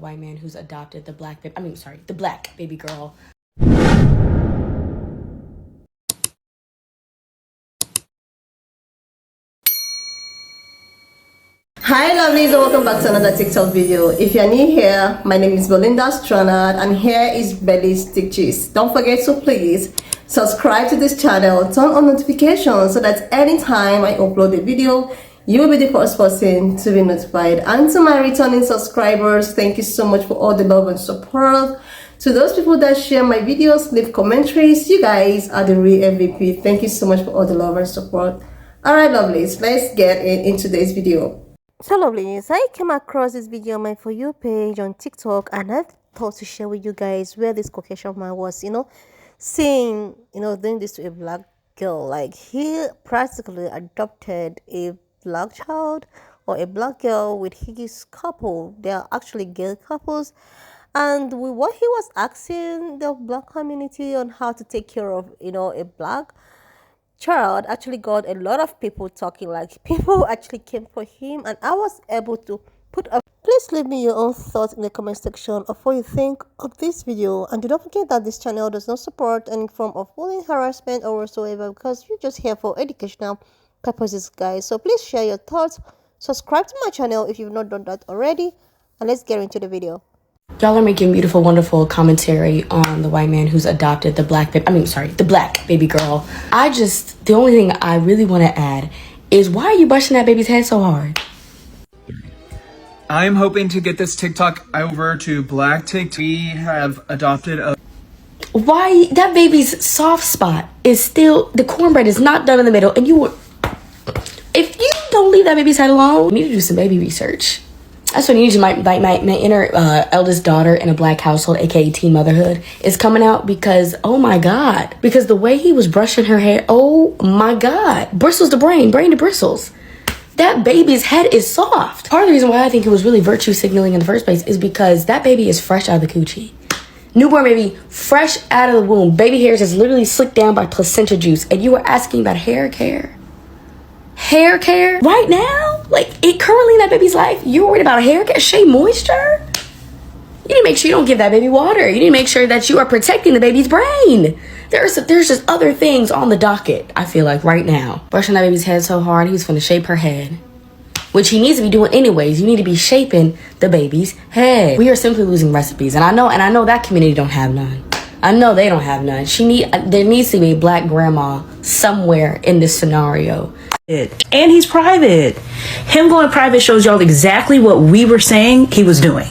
white man who's adopted the black baby, the black baby girl. Hi lovelies, and welcome back to another TikTok video. If you're new here, my name is Belinda Stronard and here is Belly's Stitches. Don't forget to please subscribe to this channel, turn on notifications so that anytime I upload a video, you will be the first person to be notified. And to my returning subscribers, thank you so much for all the love and support. To those people that share my videos, leave commentaries, you guys are the real MVP. Thank you so much for all the love and support. Alright lovelies, let's get into today's video. So lovelies, I came across this video on my For You page on TikTok and I thought to share with you guys where this Caucasian man was, saying, doing this to a black girl. Like, he practically adopted a black child or a black girl with his couple. They are actually gay couples. And with what he was asking the black community on how to take care of, a black child actually got a lot of people talking. Like, people actually came for him and I was able to put a please leave me your own thoughts in the comment section of what you think of this video, and do not forget that this channel does not support any form of bullying, harassment or whatsoever, because we're just here for educational purposes guys. So please share your thoughts, subscribe to my channel if you've not done that already, and let's get into the video. Y'all are making beautiful, wonderful commentary on the white man who's adopted the black baby, the black baby girl. The only thing I really want to add is, why are you brushing that baby's head so hard? I'm hoping to get this TikTok over to Black TikTok. We have adopted a... Why? That baby's soft spot is still, the cornbread is not done in the middle, and if you don't leave that baby's head alone, you need to do some baby research. That's what you need to, my inner eldest daughter in a black household, aka teen motherhood, is coming out because, oh my God, because the way he was brushing her hair, oh my God, bristles to brain to bristles. That baby's head is soft. Part of the reason why I think it was really virtue signaling in the first place is because that baby is fresh out of the coochie. Newborn baby, fresh out of the womb. Baby hairs is literally slicked down by placenta juice. And you were asking about hair care. Hair care? Right now? Like, currently in that baby's life, you're worried about hair care? Shea Moisture? You need to make sure you don't give that baby water. You need to make sure that you are protecting the baby's brain. There's just other things on the docket, I feel like, right now. Brushing that baby's head so hard, he was finna shape her head. Which he needs to be doing anyways. You need to be shaping the baby's head. We are simply losing recipes. And I know that community don't have none. I know they don't have none. There needs to be a black grandma somewhere in this scenario. And he's private. Him going private shows y'all exactly what we were saying he was doing.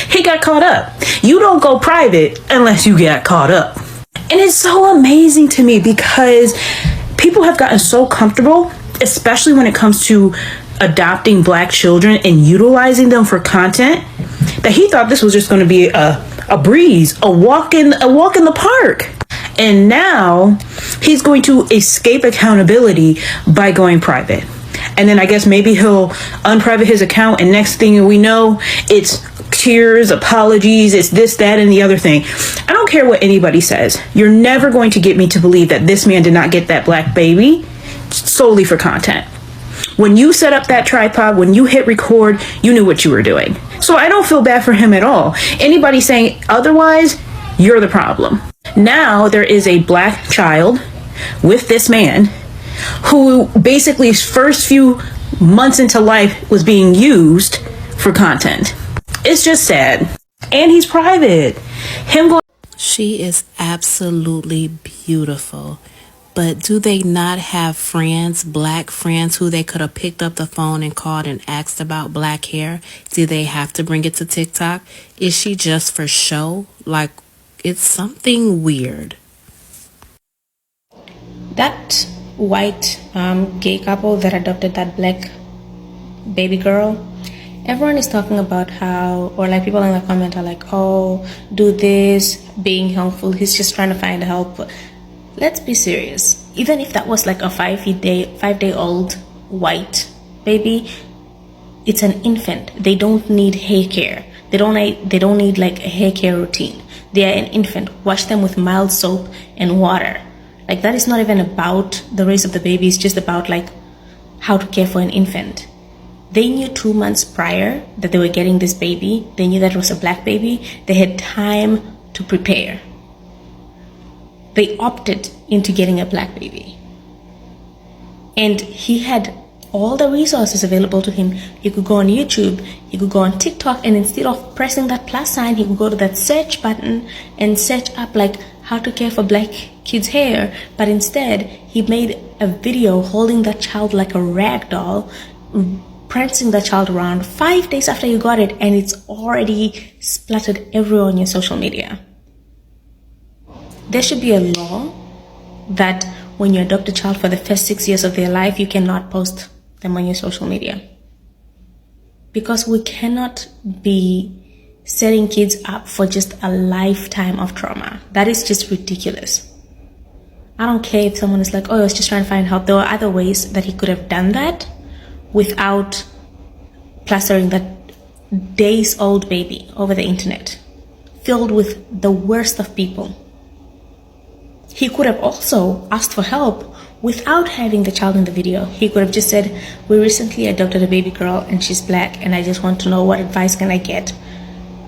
He got caught up. You don't go private unless you get caught up. And it's so amazing to me because people have gotten so comfortable, especially when it comes to adopting black children and utilizing them for content, that he thought this was just going to be a breeze, a walk in the park. And now he's going to escape accountability by going private. And then I guess maybe he'll unprivate his account, and next thing we know, it's tears, apologies, it's this, that, and the other thing. I don't care what anybody says. You're never going to get me to believe that this man did not get that black baby solely for content. When you set up that tripod, when you hit record, you knew what you were doing. So I don't feel bad for him at all. Anybody saying otherwise, you're the problem. Now there is a black child with this man who basically his first few months into life was being used for content. It's just sad. And he's private. She is absolutely beautiful. But do they not have friends, black friends, who they could have picked up the phone and called and asked about black hair? Do they have to bring it to TikTok? Is she just for show? Like, it's something weird. That white gay couple that adopted that black baby girl, everyone is talking about how, or like people in the comment are like, oh, do this, being helpful, he's just trying to find help. Let's be serious. Even if that was like a 5-day-old white baby, it's an infant. They don't need hair care. They don't need like a hair care routine. They are an infant. Wash them with mild soap and water. Like, that is not even about the race of the baby. It's just about like how to care for an infant. They knew 2 months prior that they were getting this baby. They knew that it was a black baby. They had time to prepare. They opted into getting a black baby. And he had all the resources available to him. He could go on YouTube, he could go on TikTok, and instead of pressing that plus sign, he could go to that search button and search up like how to care for black kids' hair. But instead, he made a video holding that child like a rag doll, prancing the child around 5 days after you got it, and it's already splattered everywhere on your social media. There should be a law that when you adopt a child for the first 6 years of their life, you cannot post them on your social media. Because we cannot be setting kids up for just a lifetime of trauma. That is just ridiculous. I don't care if someone is like, oh, I was just trying to find help. There are other ways that he could have done that without plastering that days-old baby over the internet, filled with the worst of people. He could have also asked for help without having the child in the video. He could have just said, we recently adopted a baby girl and she's black and I just want to know what advice can I get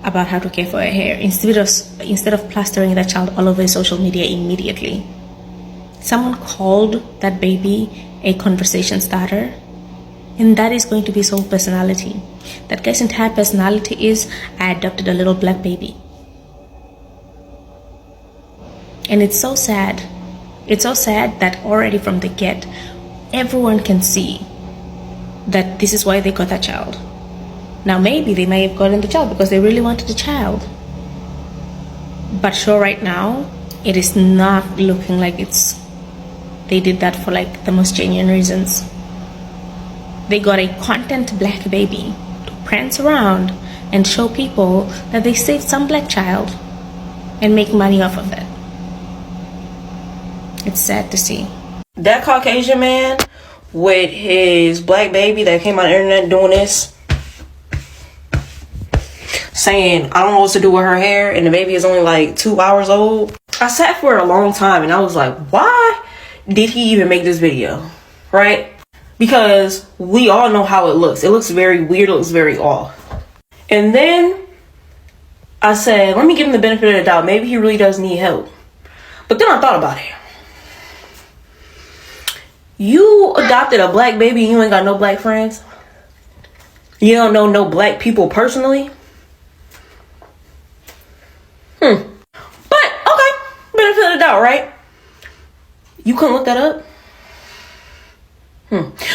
about how to care for her hair, instead of plastering that child all over his social media immediately. Someone called that baby a conversation starter, and that is going to be his whole personality. That guy's entire personality is, I adopted a little black baby. And it's so sad. It's so sad that already from the get, everyone can see that this is why they got that child. Now maybe they may have gotten the child because they really wanted the child. But sure, right now, it is not looking like they did that for like the most genuine reasons. They got a content black baby to prance around and show people that they saved some black child and make money off of that. It's sad to see. That Caucasian man with his black baby that came on the internet doing this, saying, I don't know what to do with her hair, and the baby is only like 2 hours old. I sat for a long time and I was like, why did he even make this video? Right? Because we all know how it looks. It looks very weird. It looks very off. And then I said, let me give him the benefit of the doubt. Maybe he really does need help. But then I thought about it. You adopted a black baby and you ain't got no black friends? You don't know no black people personally? But, okay. Benefit of the doubt, right? You couldn't look that up?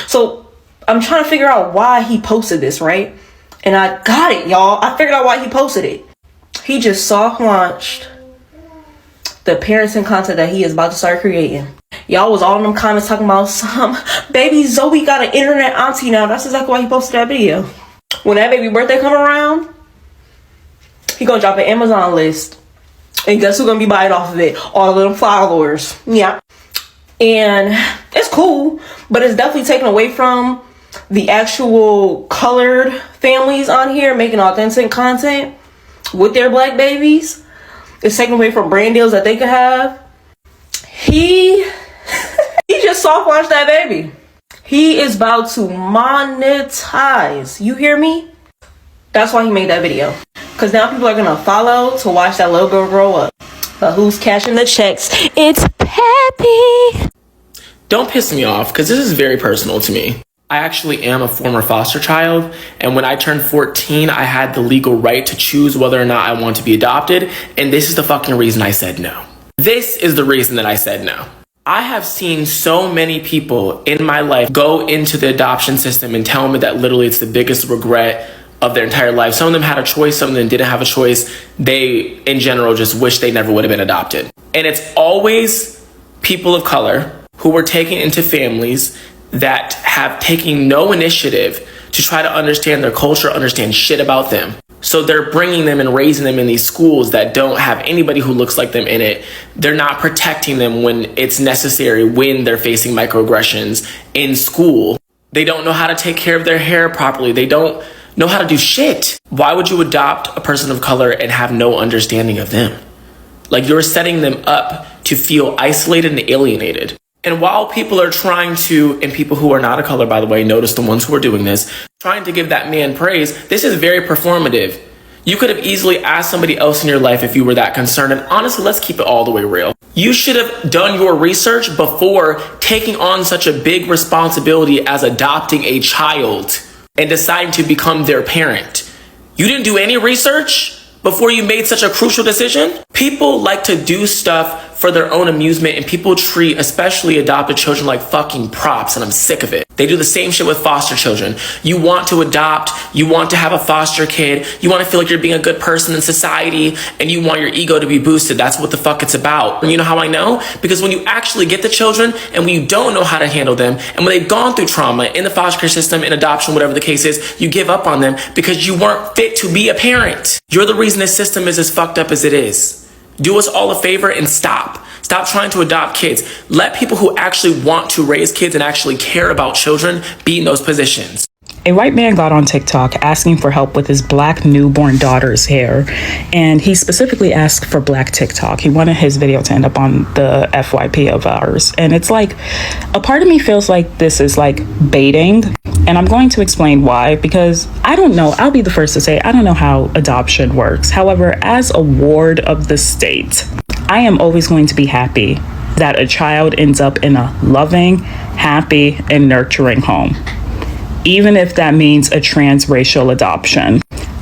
So, I'm trying to figure out why he posted this, right? And I got it, y'all. I figured out why he posted it. He just soft launched the parenting content that he is about to start creating. Y'all was all in them comments talking about some baby Zoe got an internet auntie now. That's exactly why he posted that video. When that baby birthday come around, he gonna drop an Amazon list. And guess who's gonna be buying off of it? All of them followers. Yeah. And it's cool, but it's definitely taken away from the actual colored families on here making authentic content with their black babies. It's taken away from brand deals that they could have. He just soft launched that baby. He is about to monetize. You hear me? That's why he made that video. Because now people are gonna follow to watch that little girl grow up. But who's cashing the checks? It's Peppy. Don't piss me off, because this is very personal to me. I actually am a former foster child, and when I turned 14, I had the legal right to choose whether or not I want to be adopted, and this is the fucking reason I said no. This is the reason that I said no. I have seen so many people in my life go into the adoption system and tell me that literally it's the biggest regret of their entire life. Some of them had a choice, some of them didn't have a choice. They, in general, just wish they never would have been adopted. And it's always people of color who were taken into families that have taken no initiative to try to understand their culture, understand shit about them. So they're bringing them and raising them in these schools that don't have anybody who looks like them in it. They're not protecting them when it's necessary, when they're facing microaggressions in school. They don't know how to take care of their hair properly. They don't know how to do shit. Why would you adopt a person of color and have no understanding of them? Like, you're setting them up to feel isolated and alienated. And while people are trying to, and people who are not of color, by the way, notice the ones who are doing this, trying to give that man praise, this is very performative. You could have easily asked somebody else in your life if you were that concerned. And honestly, let's keep it all the way real. You should have done your research before taking on such a big responsibility as adopting a child and deciding to become their parent. You didn't do any research before you made such a crucial decision? People like to do stuff for their own amusement, and people treat especially adopted children like fucking props, and I'm sick of it. They do the same shit with foster children. You want to adopt, you want to have a foster kid, you want to feel like you're being a good person in society, and you want your ego to be boosted. That's what the fuck it's about. And you know how I know? Because when you actually get the children, and when you don't know how to handle them, and when they've gone through trauma in the foster care system, in adoption, whatever the case is, you give up on them because you weren't fit to be a parent. You're the reason this system is as fucked up as it is. Do us all a favor and stop. Stop trying to adopt kids. Let people who actually want to raise kids and actually care about children be in those positions. A white man got on TikTok asking for help with his black newborn daughter's hair, and he specifically asked for black TikTok. He wanted his video to end up on the FYP of ours. And it's like, a part of me feels like this is like baiting, and I'm going to explain why, because I don't know. I'll be the first to say I don't know how adoption works. However, as a ward of the state, I am always going to be happy that a child ends up in a loving, happy, and nurturing home, even if that means a transracial adoption.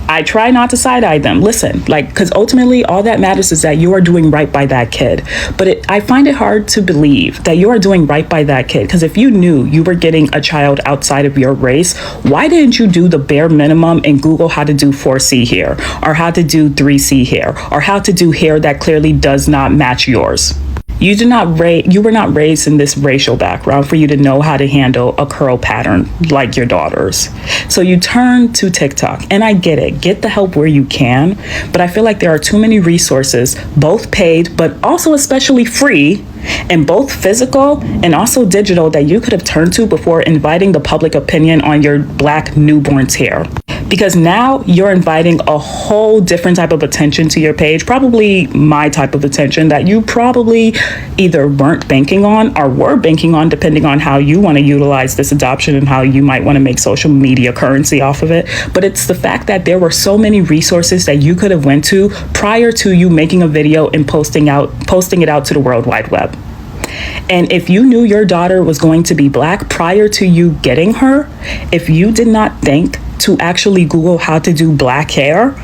I try not to side-eye them. Listen, because ultimately all that matters is that you are doing right by that kid. But I find it hard to believe that you are doing right by that kid, because if you knew you were getting a child outside of your race, why didn't you do the bare minimum and Google how to do 4C hair, or how to do 3C hair, or how to do hair that clearly does not match yours? You were not raised in this racial background for you to know how to handle a curl pattern like your daughters. So you turn to TikTok, and I get it. Get the help where you can. But I feel like there are too many resources, both paid, but also especially free, and both physical and also digital, that you could have turned to before inviting the public opinion on your black newborn's hair. Because now you're inviting a whole different type of attention to your page, probably my type of attention that you probably either weren't banking on or were banking on, depending on how you want to utilize this adoption and how you might want to make social media currency off of it. But it's the fact that there were so many resources that you could have went to prior to you making a video and posting it out to the World Wide Web. And if you knew your daughter was going to be black prior to you getting her, if you did not think to actually Google how to do black hair,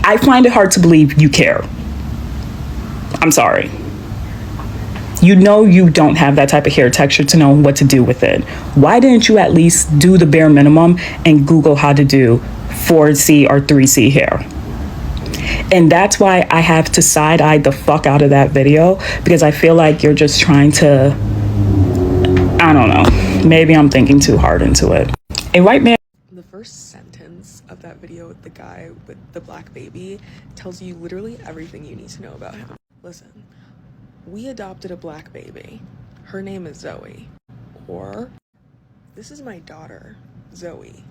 I find it hard to believe you care. I'm sorry. You know you don't have that type of hair texture to know what to do with it. Why didn't you at least do the bare minimum and Google how to do 4C or 3C hair? And that's why I have to side-eye the fuck out of that video, because I feel like you're just trying to, I don't know, maybe I'm thinking too hard into it. A white man. The first sentence of that video with the guy with the black baby tells you literally everything you need to know about him. Listen, we adopted a black baby. Her name is Zoe. Or, this is my daughter, Zoe,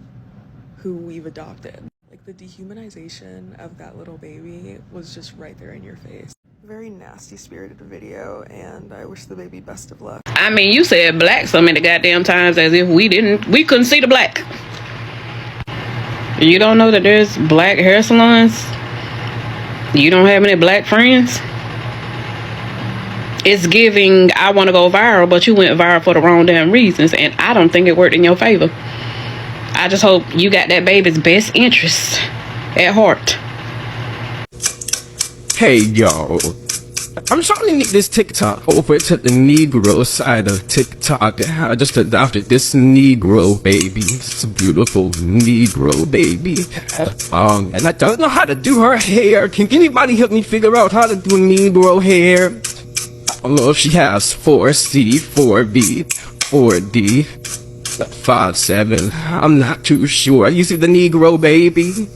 who we've adopted. Like, the dehumanization of that little baby was just right there in your face. Very nasty spirited video, and I wish the baby best of luck. I mean, you said black so many goddamn times as if we couldn't see the black. You don't know that there's black hair salons? You don't have any black friends? It's giving, I want to go viral, but you went viral for the wrong damn reasons, and I don't think it worked in your favor. I just hope you got that baby's best interest at heart. Hey, y'all. I'm starting to need this TikTok over to the Negro side of TikTok. I just adopted this Negro baby. It's a beautiful Negro baby. And I don't know how to do her hair. Can anybody help me figure out how to do Negro hair? I don't know if she has 4C, 4B, 4D, 5'7". I'm not too sure. You see the Negro baby?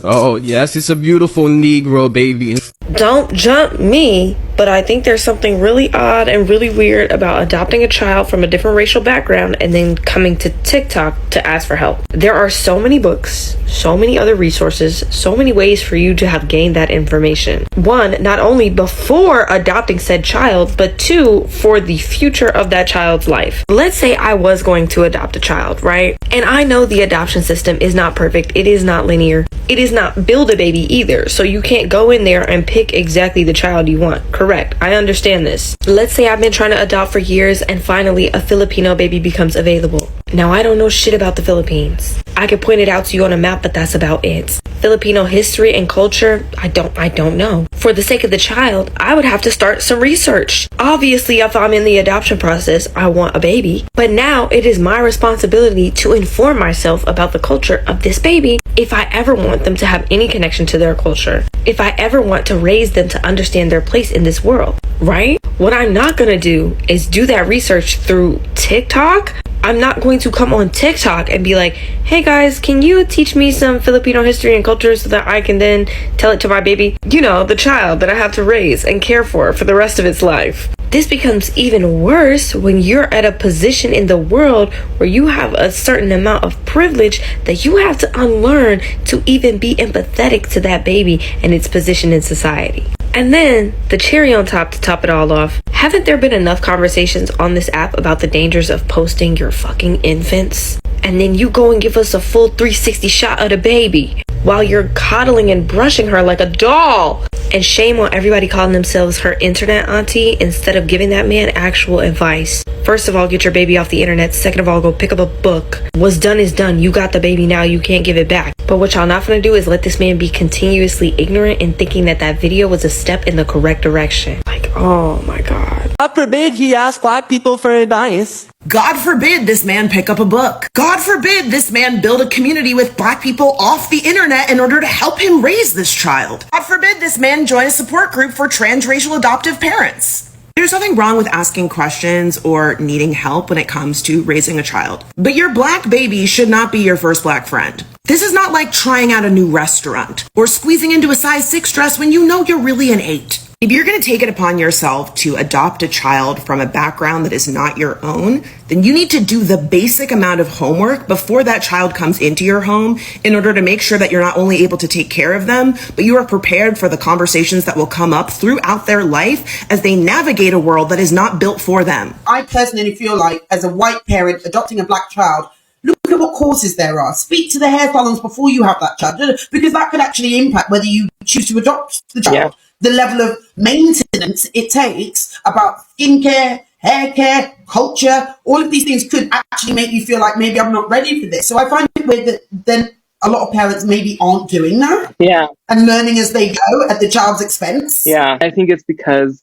Oh, yes, it's a beautiful Negro baby. Don't jump me. but I think there's something really odd and really weird about adopting a child from a different racial background and then coming to TikTok to ask for help. There are so many books, so many other resources, so many ways for you to have gained that information. One, not only before adopting said child, but two, for the future of that child's life. Let's say I was going to adopt a child, right? And I know the adoption system is not perfect. It is not linear. It is not build a baby either. So you can't go in there and pick exactly the child you want. Correct. I understand this. Let's say I've been trying to adopt for years and finally a Filipino baby becomes available. Now I don't know shit about the Philippines. I could point it out to you on a map, but that's about it. Filipino history and culture, I don't know. For the sake of the child, I would have to start some research. Obviously, if I'm in the adoption process, I want a baby. But now it is my responsibility to inform myself about the culture of this baby if I ever want them to have any connection to their culture. If I ever want to raise them to understand their place in this world, right? What I'm not gonna do is do that research through TikTok. I'm not going to come on TikTok and be like, hey guys, can you teach me some Filipino history and culture so that I can then tell it to my baby? You know, the child that I have to raise and care for the rest of its life. This becomes even worse when you're at a position in the world where you have a certain amount of privilege that you have to unlearn to even be empathetic to that baby and its position in society. And then, the cherry on top to top it all off, haven't there been enough conversations on this app about the dangers of posting your fucking infants? And then you go and give us a full 360 shot of the baby while you're coddling and brushing her like a doll. And shame on everybody calling themselves her internet auntie instead of giving that man actual advice. First of all, get your baby off the internet. Second of all, go pick up a book. What's done is done. You got the baby now. You can't give it back. But what y'all not gonna do is let this man be continuously ignorant and thinking that that video was a step in the correct direction. Like, oh my God. God forbid he ask black people for advice. God forbid this man pick up a book. God forbid this man build a community with black people off the internet in order to help him raise this child. God forbid this man join a support group for transracial adoptive parents. There's nothing wrong with asking questions or needing help when it comes to raising a child. But your black baby should not be your first black friend. This is not like trying out a new restaurant or squeezing into a size 6 dress when you know you're really an 8. If you're going to take it upon yourself to adopt a child from a background that is not your own, then you need to do the basic amount of homework before that child comes into your home in order to make sure that you're not only able to take care of them, but you are prepared for the conversations that will come up throughout their life as they navigate a world that is not built for them. I personally feel like, as a white parent adopting a black child, look at what courses there are. Speak to the hair salons before you have that child, because that could actually impact whether you choose to adopt the child. Yeah. The level of maintenance it takes about skincare, hair care, culture, all of these things could actually make you feel like maybe I'm not ready for this. So I find it weird that then a lot of parents maybe aren't doing that. Yeah. And learning as they go at the child's expense. Yeah. I think it's because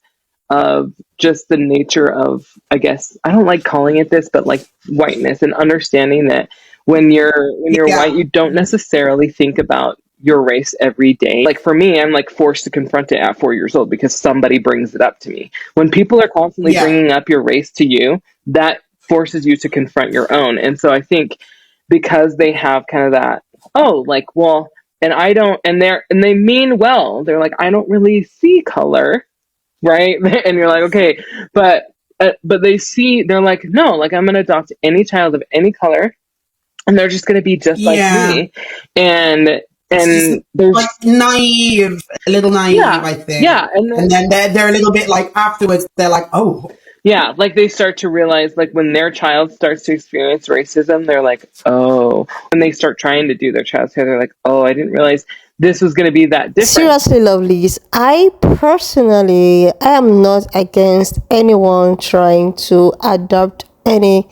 of just the nature of, I guess, I don't like calling it this, but like whiteness and understanding that when you're white, you don't necessarily think about your race every day. Like for me, I'm like forced to confront it at 4 years old because somebody brings it up to me. When people are constantly bringing up your race to you, that forces you to confront your own. And so I think because they have kind of that, oh, like, well, and I don't, and they mean well. They're like, I don't really see color, right? And you're like, okay, but they see, they're like, no, like I'm going to adopt any child of any color, and they're just going to be just like me. And there's like naive, a little naive, I think. Yeah. And then they're a little bit like afterwards, they're like, oh. Yeah, like they start to realize, like when their child starts to experience racism, they're like, oh. When they start trying to do their child's care, they're like, oh, I didn't realize this was going to be that different. Seriously, lovelies, I am not against anyone trying to adopt any,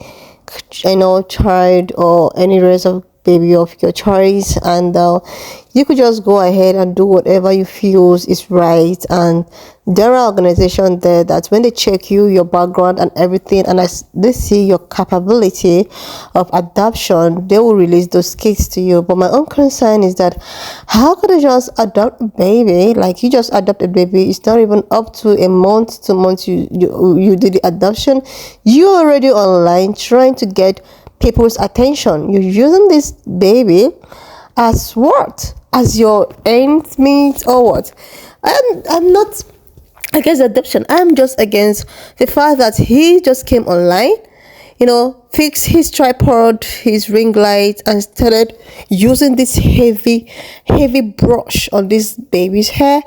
child or any race of baby of your choice, and you could just go ahead and do whatever you feel is right. And there are organizations there that when they check your background and everything, and as they see your capability of adoption, they will release those kids to you. But my own concern is that how could I just adopt a baby? Like, you just adopt a baby, it's not even up to a month, 2 months you did the adoption, you're already online trying to get people's attention. You're using this baby as what? As your end meet or what? I'm not against adoption. I'm just against the fact that he just came online, fixed his tripod, his ring light, and started using this heavy brush on this baby's hair,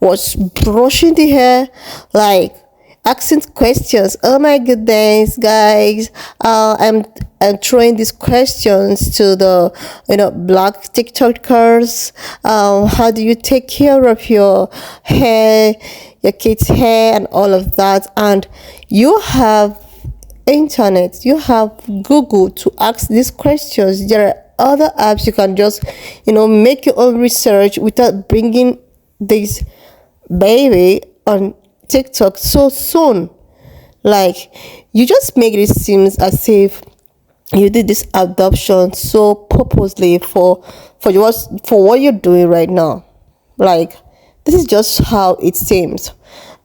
was brushing the hair, like asking questions. Oh my goodness, guys, I'm throwing these questions to the black TikTokers. How do you take care of your hair, your kids' hair, and all of that? And you have internet, you have Google to ask these questions. There are other apps you can just make your own research without bringing this baby on TikTok so soon. Like, you just make it seem as if you did this adoption so purposely for what you're doing right now. Like, this is just how it seems.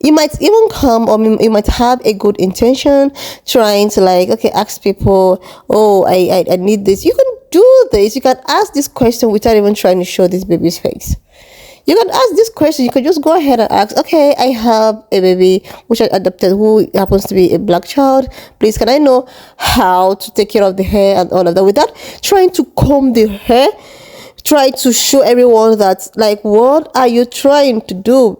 You might even come, or you might have a good intention, trying to ask people, oh, I need this. You can do this. You can ask this question without even trying to show this baby's face. You can ask this question. You can just go ahead and ask, okay, I have a baby which I adopted who happens to be a black child. Please, can I know how to take care of the hair and all of that without trying to comb the hair? Try to show everyone that, what are you trying to do?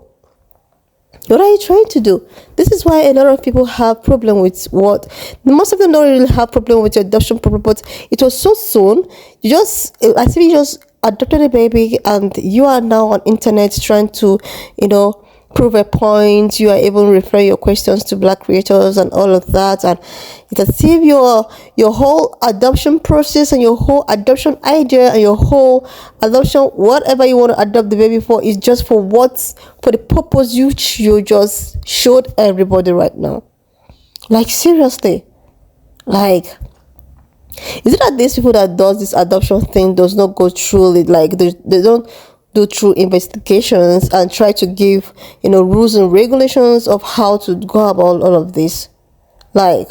What are you trying to do? This is why a lot of people have problem with most of them don't really have problem with your adoption problem, but it was so soon. As if you just adopted a baby and you are now on internet trying to, prove a point. You are even referring your questions to black creators and all of that, and it's as if your whole adoption process and your whole adoption idea and your whole adoption, whatever you want to adopt the baby for, is just for the purpose you just showed everybody right now. Like, seriously, is it that these people that does this adoption thing does not go through it? They don't do true investigations and try to give rules and regulations of how to go about all of this. Like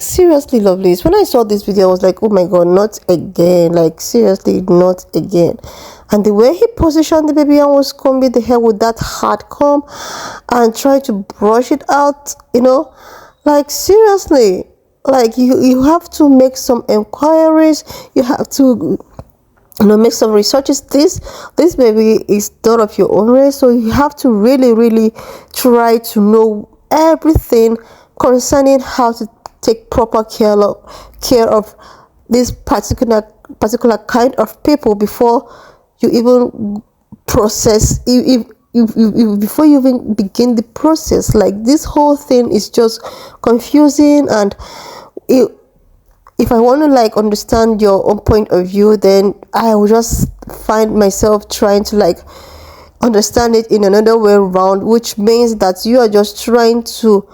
seriously, lovelies, when I saw this video I was like, oh my god, not again. Seriously, not again. And the way he positioned the baby and was combing the hair with that hard comb and try to brush it out, seriously, you have to make some inquiries. You have to make some researches. This baby is not of your own race, so you have to really try to know everything concerning how to take proper care of this particular kind of people before you even process, before you even begin the process. This whole thing is just confusing, and if I want to understand your own point of view, then I will just find myself trying to understand it in another way around, which means that you are just trying to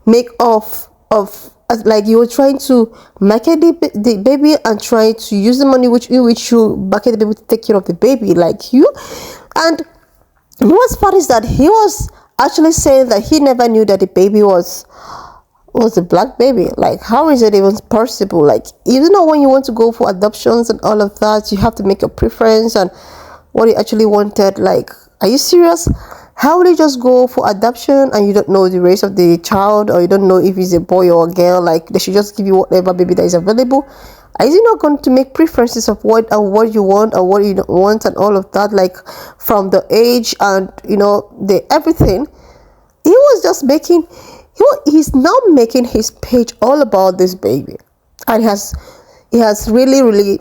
make off of you're trying to market the baby and try to use the money which you market the baby to take care of the baby. And the worst part is that he was actually saying that he never knew that the baby was a black baby. How is it even possible? When you want to go for adoptions and all of that, you have to make a preference and what you actually wanted. Are you serious? How will you just go for adoption and you don't know the race of the child, or you don't know if he's a boy or a girl? They should just give you whatever baby that is available. Are you not going to make preferences of what you want or what you don't want and all of that, from the age and the everything? He was just he's now making his page all about this baby, and he has really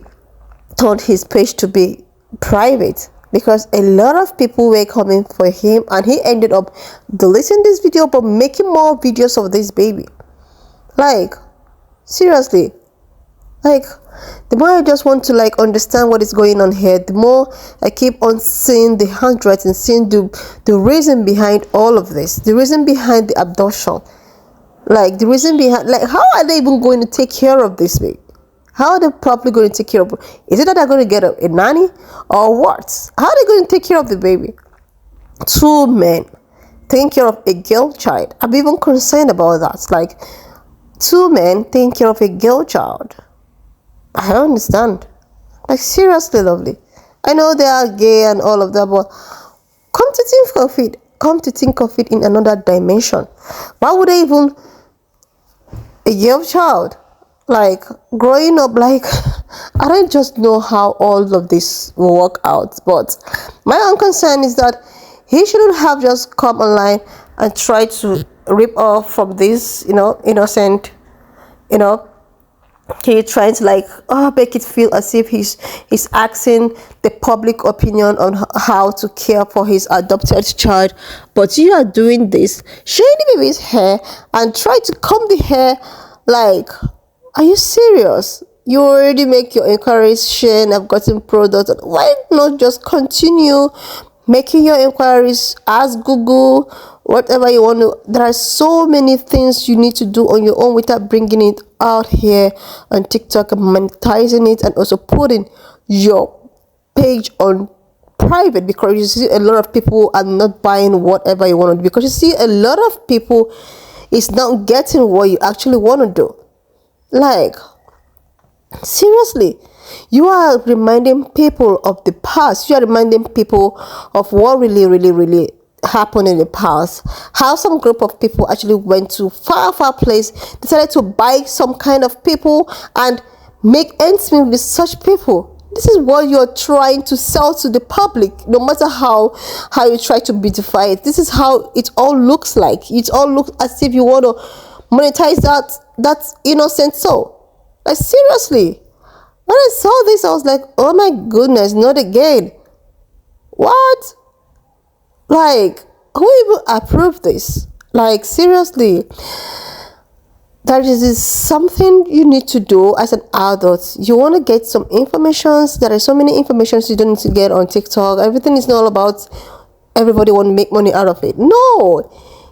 turned his page to be private, because a lot of people were coming for him, and he ended up deleting this video but making more videos of this baby. Seriously, the more I just want to understand what is going on here, the more I keep on seeing the handwriting, seeing the reason behind all of this, the reason behind the abduction, the reason behind how are they even going to take care of this baby? How are they probably going to take care of it? Is it that they're going to get a nanny or what? How are they going to take care of the baby? 2 men taking care of a girl child. I'm even concerned about that. 2 men taking care of a girl child. I don't understand. Seriously, lovely. I know they are gay and all of that, but come to think of it, come to think of it in another dimension, why would they even a young child like growing up, like I don't just know how all of this will work out, but my own concern is that he shouldn't have just come online and try to rip off from this, innocent, he trying to like make it feel as if he's asking the public opinion on how to care for his adopted child. But you are doing this, showing the baby's hair and try to comb the hair. Like, are you serious? You already make your inquiries, share, and have gotten products. Why not just continue making your inquiries? Ask Google, whatever you want to. There are so many things you need to do on your own without bringing it out here on TikTok and monetizing it, and also putting your page on private, because you see a lot of people are not buying whatever you want to do, because you see a lot of people is not getting what you actually want to do. Like, seriously, you are reminding people of the past. You are reminding people of what really happened in the past. How some group of people actually went to far place, decided to buy some kind of people and make ends meet with such people. This is what you're trying to sell to the public. No matter how you try to beautify it, this is how it all looks like. It all looks as if you want to monetize that innocent soul. Like, seriously, when I saw this, I was like, oh my goodness, not again. What? Like, who even approved this? Like, seriously, that is something you need to do as an adult. You want to get some informations. There are so many informations you don't need to get on TikTok. Everything is not about everybody want to make money out of it. No,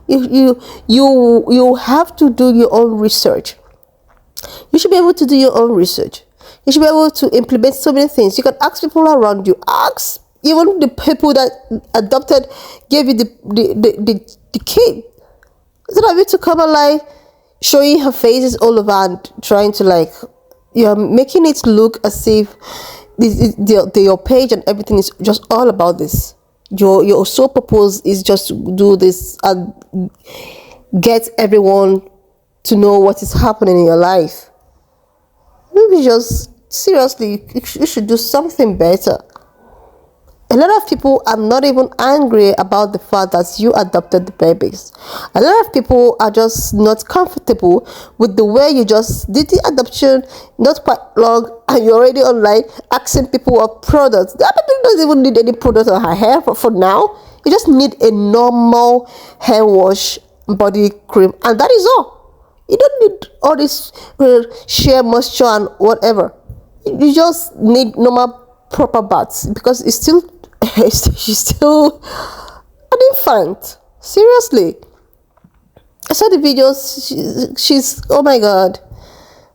you have to do your own research. You should be able to do your own research. You should be able to implement so many things. You can ask people around you. Ask even the people that adopted, gave you the kid. Instead of you to come online showing her faces all over and trying to, like, you're making it look as if your page and everything is just all about this. Your sole purpose is just to do this and get everyone to know what is happening in your life. Maybe just seriously, you should do something better. A lot of people are not even angry about the fact that you adopted the babies. A lot of people are just not comfortable with the way you just did the adoption, not quite long, and you're already online asking people of products. The other people don't even need any product on her hair for now. You just need a normal hair wash, body cream, and that is all. You don't need all this sheer moisture and whatever. You just need normal proper baths, because it's still she's still an infant. Seriously, I saw the videos. She's oh my god,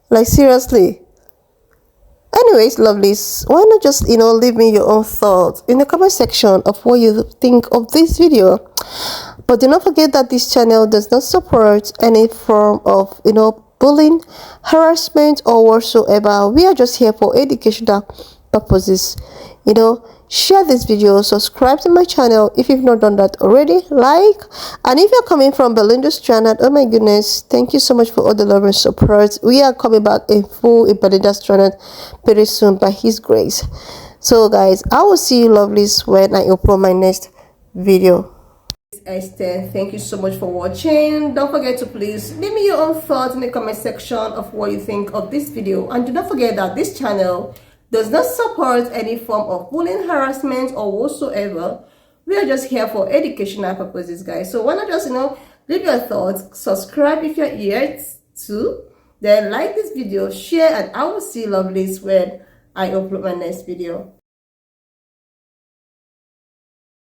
like, seriously. Anyways, lovelies, why not just leave me your own thoughts in the comment section of what you think of this video. But do not forget that this channel does not support any form of bullying, harassment, or whatsoever. We are just here for educational purposes. Share this video, subscribe to my channel if you've not done that already, like, and if you're coming from Belinda Strand, oh my goodness, thank you so much for all the love and support. We are coming back in full in Belinda Strand very soon by his grace. So guys, I will see you lovelies when I upload my next video. Esther, thank you so much for watching. Don't forget to please leave me your own thoughts in the comment section of what you think of this video, and do not forget that this channel does not support any form of bullying, harassment, or whatsoever. We are just here for educational purposes, guys. So why not just leave your thoughts, subscribe if you're here too, then like this video, share, and I will see you lovelies when I upload my next video.